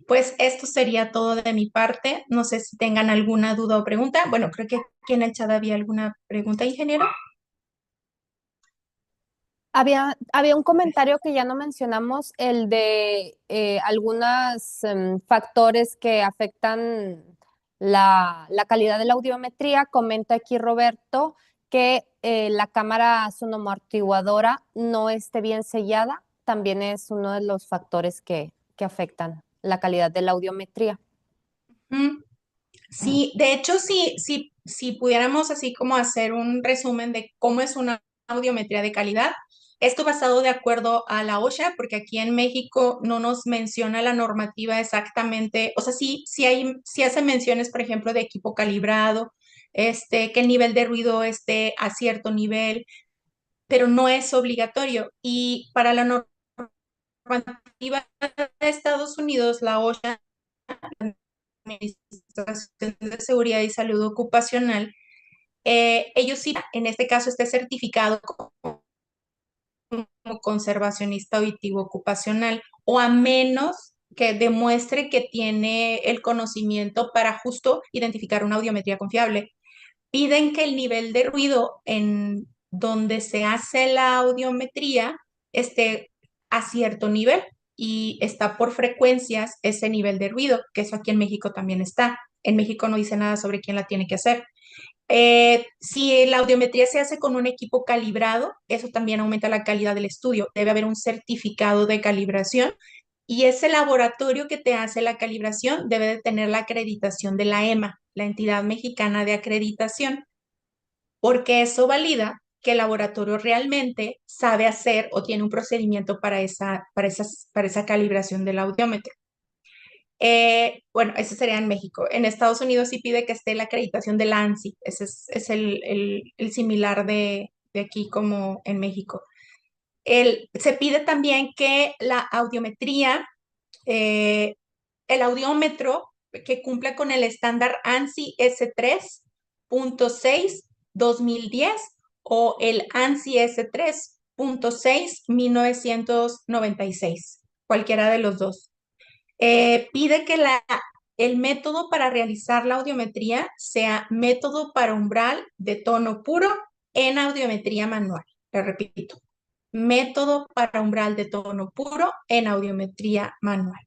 Pues esto sería todo de mi parte. No sé si tengan alguna duda o pregunta. Bueno, creo que aquí en el chat había alguna pregunta, ingeniero. Había un comentario que ya no mencionamos, el de algunos factores que afectan la calidad de la audiometría. Comenta aquí Roberto que la cámara sonoamortiguadora no esté bien sellada, también es uno de los factores que afectan la calidad de la audiometría. Sí, de hecho, si pudiéramos así como hacer un resumen de cómo es una audiometría de calidad, esto basado de acuerdo a la OSHA, porque aquí en México no nos menciona la normativa exactamente, o sea, sí hace menciones, por ejemplo, de equipo calibrado, que el nivel de ruido esté a cierto nivel, pero no es obligatorio. Y para la normativa de Estados Unidos, la OSHA, Administración de Seguridad y Salud Ocupacional, ellos sí, en este caso, esté certificado como conservacionista auditivo ocupacional, o a menos que demuestre que tiene el conocimiento para justo identificar una audiometría confiable. Piden que el nivel de ruido en donde se hace la audiometría esté a cierto nivel y está por frecuencias ese nivel de ruido, que eso aquí en México también está. En México no dice nada sobre quién la tiene que hacer. Si la audiometría se hace con un equipo calibrado, eso también aumenta la calidad del estudio. Debe haber un certificado de calibración y ese laboratorio que te hace la calibración debe de tener la acreditación de la EMA, la Entidad Mexicana de Acreditación, porque eso valida que el laboratorio realmente sabe hacer o tiene un procedimiento para esa calibración del audiómetro. Bueno, ese sería en México. En Estados Unidos sí pide que esté la acreditación del ANSI. Ese es el similar de aquí como en México. Se pide también que la audiometría, eh, el audiómetro que cumpla con el estándar ANSI S3.6 2010 o el ANSI S3.6 1996, cualquiera de los dos. Pide que el método para realizar la audiometría sea método para umbral de tono puro en audiometría manual. Le repito, método para umbral de tono puro en audiometría manual.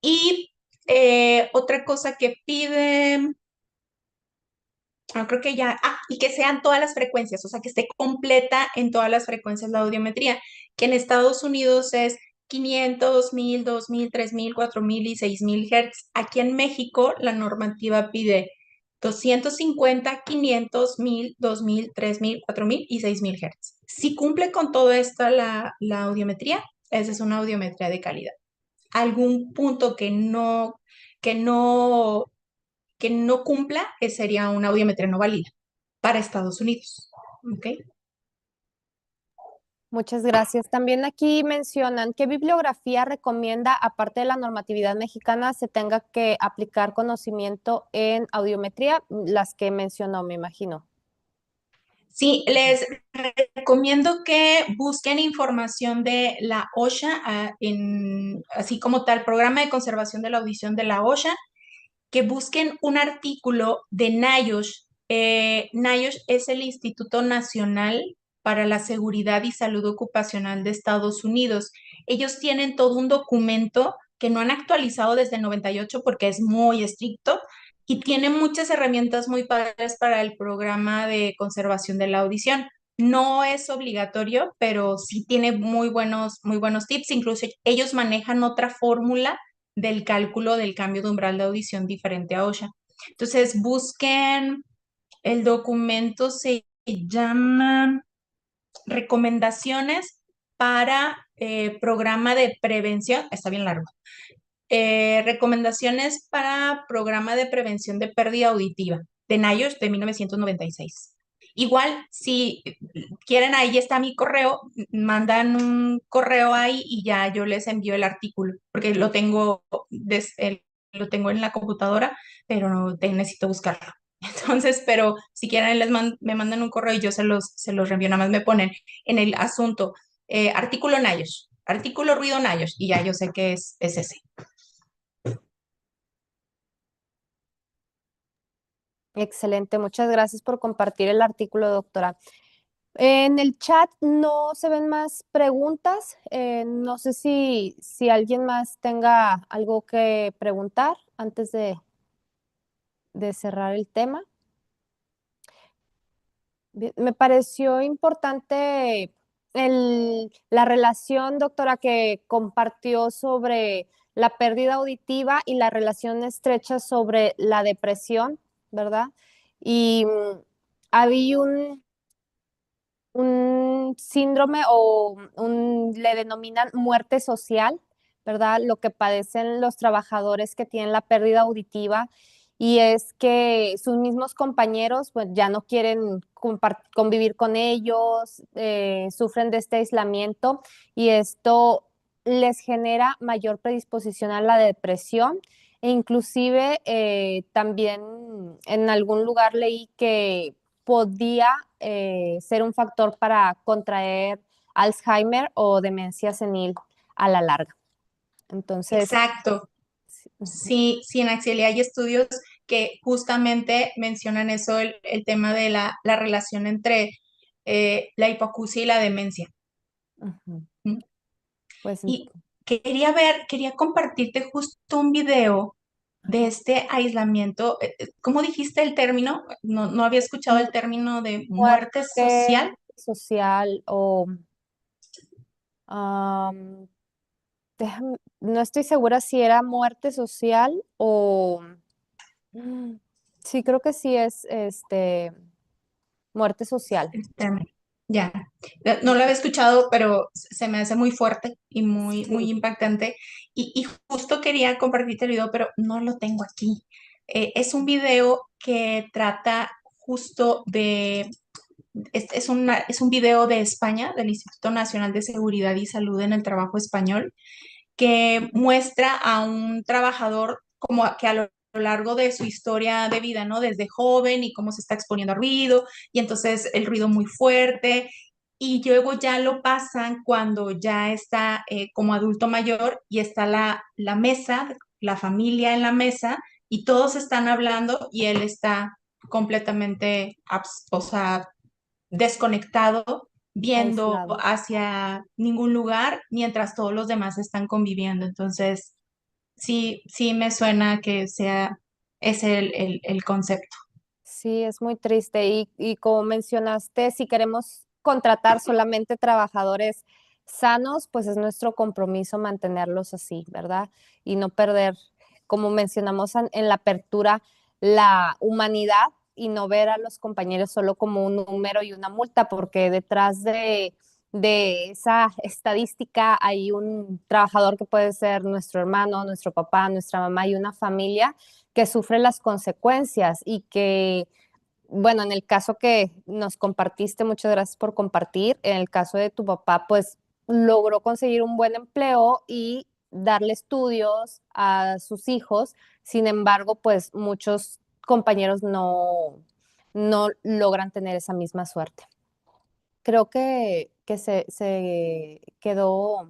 Y otra cosa que pide, creo que ya, y que sean todas las frecuencias, o sea, que esté completa en todas las frecuencias la audiometría, que en Estados Unidos es 500, 1000, 2000, 3000, 4000 y 6000 Hz. Aquí en México la normativa pide 250, 500, 1000, 2000, 3000, 4000 y 6000 Hz. Si cumple con todo esto la audiometría, esa es una audiometría de calidad. Algún punto que no que no cumpla, sería una audiometría no válida para Estados Unidos. ¿Ok? Muchas gracias. También aquí mencionan qué bibliografía recomienda, aparte de la normatividad mexicana, se tenga que aplicar conocimiento en audiometría, las que mencionó, me imagino. Sí, les recomiendo que busquen información de la OSHA, así como tal, Programa de Conservación de la Audición de la OSHA, que busquen un artículo de NIOSH. NIOSH es el Instituto Nacional para la Seguridad y Salud Ocupacional de Estados Unidos. Ellos tienen todo un documento que no han actualizado desde el 98 porque es muy estricto y tiene muchas herramientas muy padres para el programa de conservación de la audición. No es obligatorio, pero sí tiene muy buenos tips. Incluso ellos manejan otra fórmula del cálculo del cambio de umbral de audición diferente a OSHA. Entonces, busquen el documento, se llama Recomendaciones para Programa de Prevención, está bien largo. Recomendaciones para Programa de Prevención de Pérdida Auditiva, de NIOSH de 1996. Igual, si quieren, ahí está mi correo, mandan un correo ahí y ya yo les envío el artículo, porque lo tengo en la computadora, pero no necesito buscarlo. Entonces, pero si quieren, me mandan un correo y yo se los reenvío, nada más me ponen en el asunto, artículo NIOSH, artículo ruido NIOSH, y ya yo sé que es ese. Excelente, muchas gracias por compartir el artículo, doctora. En el chat no se ven más preguntas. No sé si alguien más tenga algo que preguntar antes de cerrar el tema. Bien, me pareció importante la relación, doctora, que compartió sobre la pérdida auditiva y la relación estrecha sobre la depresión, ¿verdad? Y había un síndrome le denominan muerte social, ¿verdad? Lo que padecen los trabajadores que tienen la pérdida auditiva y es que sus mismos compañeros pues ya no quieren convivir con ellos, sufren de este aislamiento y esto les genera mayor predisposición a la depresión e inclusive también en algún lugar leí que podía ser un factor para contraer Alzheimer o demencia senil a la larga. Entonces, Exacto. Sí, sí, en Axieli hay estudios que justamente mencionan eso, el tema de la relación entre la hipoacusia y la demencia. uh-huh. ¿Mm? Pues Y quería compartirte justo un video de este aislamiento. ¿Cómo dijiste el término? No había escuchado el término de muerte muerte social. social o no estoy segura si era muerte social o sí, creo que sí es muerte social. El término. Ya. No lo había escuchado, pero se me hace muy fuerte y muy Sí. impactante. Y justo quería compartirte el video, pero no lo tengo aquí. Es un video que trata justo de, es un video de España, del Instituto Nacional de Seguridad y Salud en el Trabajo Español, que muestra a un trabajador como que a lo largo de su historia de vida, ¿no? Desde joven y cómo se está exponiendo a ruido, y entonces el ruido muy fuerte, y luego ya lo pasan cuando ya está como adulto mayor y está la mesa, la familia en la mesa, y todos están hablando y él está completamente, o sea, desconectado, viendo Aislado. hacia ningún lugar mientras todos los demás están conviviendo. Entonces, sí me suena que sea ese el concepto. Sí, es muy triste. Y como mencionaste, si queremos contratar solamente trabajadores sanos, pues es nuestro compromiso mantenerlos así, ¿verdad? Y no perder, como mencionamos en la apertura, la humanidad y no ver a los compañeros solo como un número y una multa, porque detrás de esa estadística hay un trabajador que puede ser nuestro hermano, nuestro papá, nuestra mamá y una familia que sufre las consecuencias y que, bueno, en el caso que nos compartiste, muchas gracias por compartir, en el caso de tu papá, pues logró conseguir un buen empleo y darle estudios a sus hijos, sin embargo, pues muchos compañeros no logran tener esa misma suerte. Creo que se quedó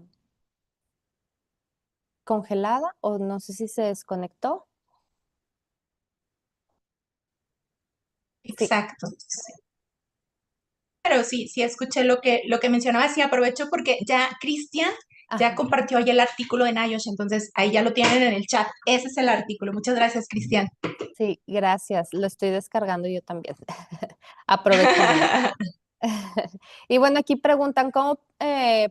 congelada o no sé si se desconectó. Sí, Exacto. Pero sí escuché lo que mencionabas y aprovecho porque ya Cristian ya ajá. compartió hoy el artículo de NIOSH, entonces ahí ya lo tienen en el chat. Ese es el artículo. Muchas gracias, Cristian. Sí, gracias. Lo estoy descargando yo también, aprovechando. Y bueno, aquí preguntan cómo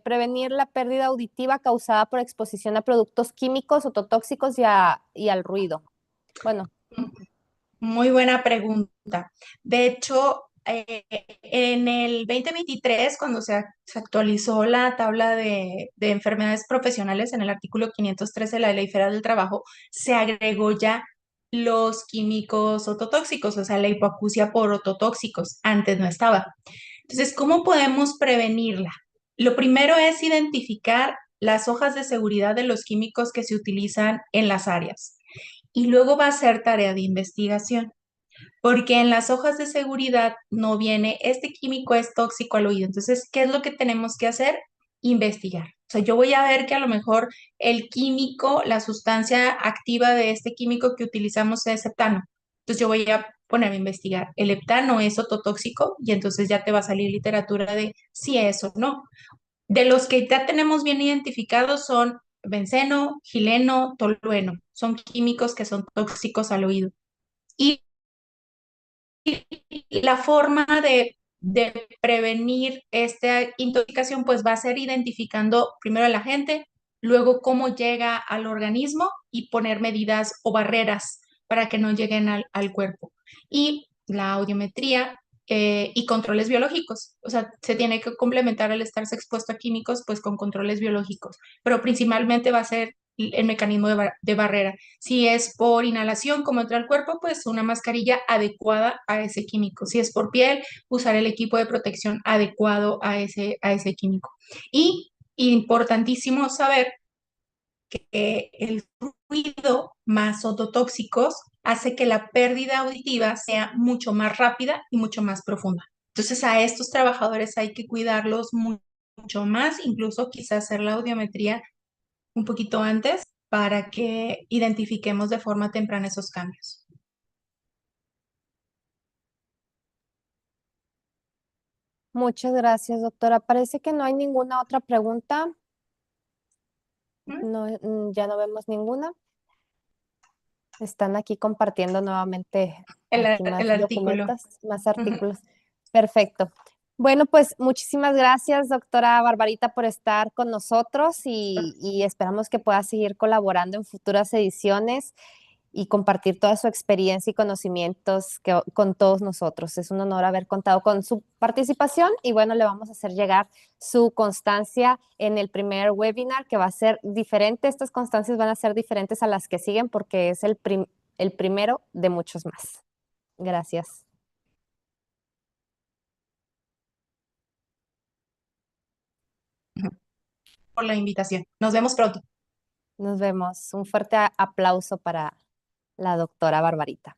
prevenir la pérdida auditiva causada por exposición a productos químicos o tóxicos y al ruido. Bueno, Muy buena pregunta. De hecho, en el 2023, cuando se actualizó la tabla de enfermedades profesionales en el artículo 513 de la Ley Federal del Trabajo, se agregó ya los químicos ototóxicos, o sea, la hipoacusia por ototóxicos. Antes no estaba. Entonces, ¿cómo podemos prevenirla? Lo primero es identificar las hojas de seguridad de los químicos que se utilizan en las áreas. Y luego va a ser tarea de investigación, porque en las hojas de seguridad no viene, este químico es tóxico al oído. Entonces, ¿qué es lo que tenemos que hacer? Investigar. O sea, yo voy a ver que a lo mejor el químico, la sustancia activa de este químico que utilizamos es heptano. Entonces, yo voy a ponerme a investigar. El heptano es ototóxico y entonces ya te va a salir literatura de si es o no. De los que ya tenemos bien identificados son benceno, gileno, tolueno. Son químicos que son tóxicos al oído. Y la forma de prevenir esta intoxicación, pues va a ser identificando primero a la gente, luego cómo llega al organismo y poner medidas o barreras para que no lleguen al cuerpo. Y la audiometría y controles biológicos. O sea, se tiene que complementar al estarse expuesto a químicos, pues con controles biológicos, pero principalmente va a ser el mecanismo de barrera. Si es por inhalación, como entra al cuerpo, pues una mascarilla adecuada a ese químico. Si es por piel, usar el equipo de protección adecuado a ese químico. Y importantísimo saber que el ruido más ototóxicos hace que la pérdida auditiva sea mucho más rápida y mucho más profunda. Entonces a estos trabajadores hay que cuidarlos mucho más, incluso quizás hacer la audiometría un poquito antes para que identifiquemos de forma temprana esos cambios. muchas gracias, doctora. Parece que no hay ninguna otra pregunta. ¿Mm? No, ya no vemos ninguna. Están aquí compartiendo nuevamente aquí más El artículo. documentos, más Ujú. artículos. Perfecto. Bueno, pues muchísimas gracias, doctora Barbarita, por estar con nosotros y esperamos que pueda seguir colaborando en futuras ediciones. y compartir toda su experiencia y conocimientos con todos nosotros. Es un honor haber contado con su participación y bueno, le vamos a hacer llegar su constancia en el primer webinar que va a ser diferente. Estas constancias van a ser diferentes a las que siguen porque es el primero de muchos más. Gracias. Por la invitación. Nos vemos pronto. Nos vemos. Un fuerte aplauso para la doctora Barbarita.